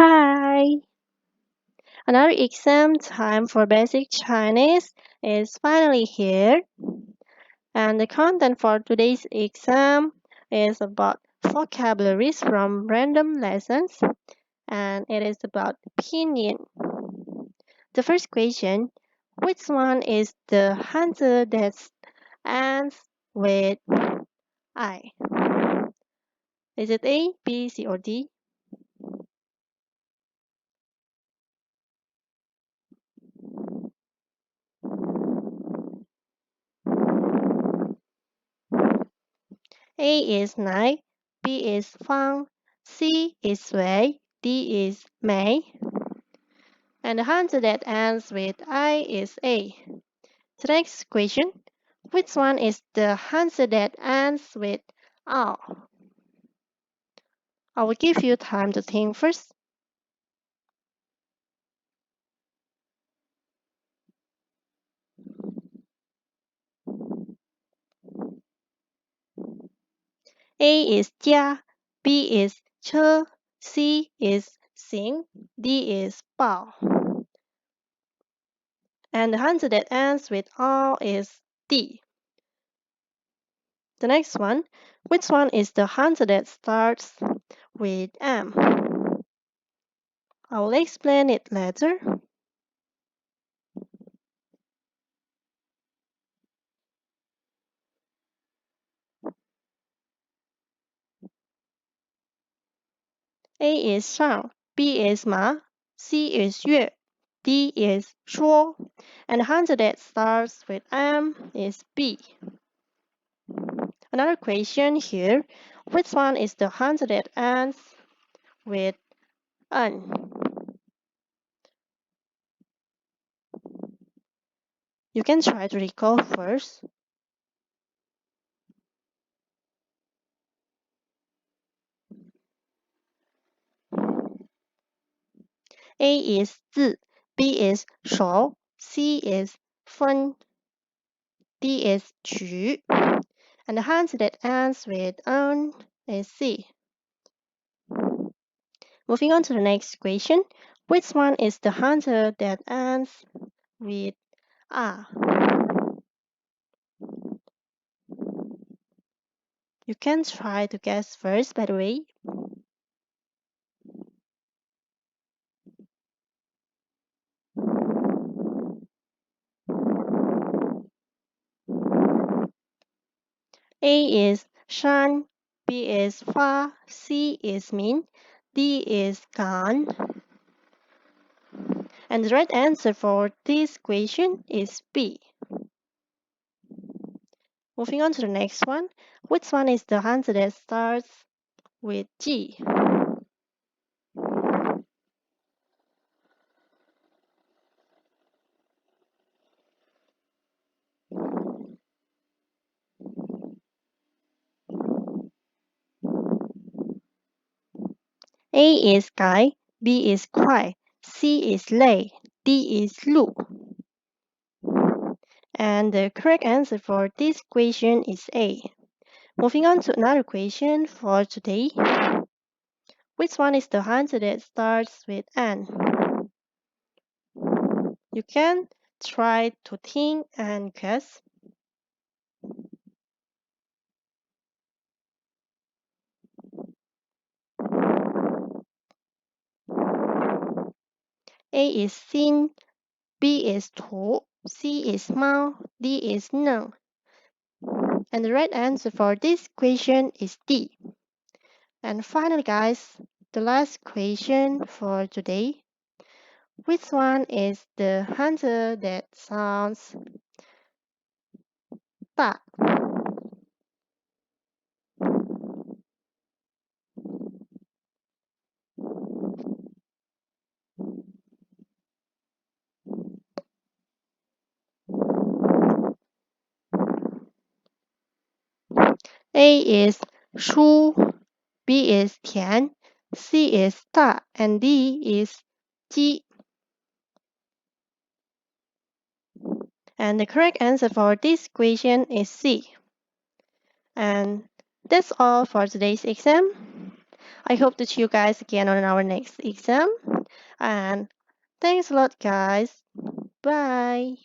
Hi! Another exam time for basic Chinese is finally here, and the content for today's exam is about vocabularies from random lessons, and it is about pinyin. The first question: which one is the answer that ends with I? Is it A, B, C, or D? A is night, B is fang, C is way, D is May, and the answer that ends with I is A. The next question: which one is the answer that ends with R? I will give you time to think first. A is 家, B is 车, C is 行, D is 报. And the answer that ends with R is D. The next one: which one is the answer that starts with M? I will explain it later. A is 上, B is 马, C is 月, D is 说, and the answer that starts with M is B. Another question here: which one is the answer that ends with N? You can try to recall first. A is 字, B is 手, C is 分, D is 取, and the answer that ends with N is C. Moving on to the next question: which one is the answer that ends with A? You can try to guess first, by the way. A is 山, B is 发, C is 明, D is 赶. And the right answer for this question is B. Moving on to the next one: which one is the answer that starts with G? A is 改, B is 快, C is 累, D is 路. And the correct answer for this question is A. Moving on to another question for today: which one is the answer that starts with N? You can try to think and guess. A is 心, B is 图, C is 猫, D is 能. And the right answer for this question is D. And finally, guys, the last question for today: which one is the answer that sounds 大? A is 书, B is 田, C is 大, and D is 鸡. And the correct answer for this question is C. And that's all for today's exam. I hope to see you guys again on our next exam. And thanks a lot, guys. Bye.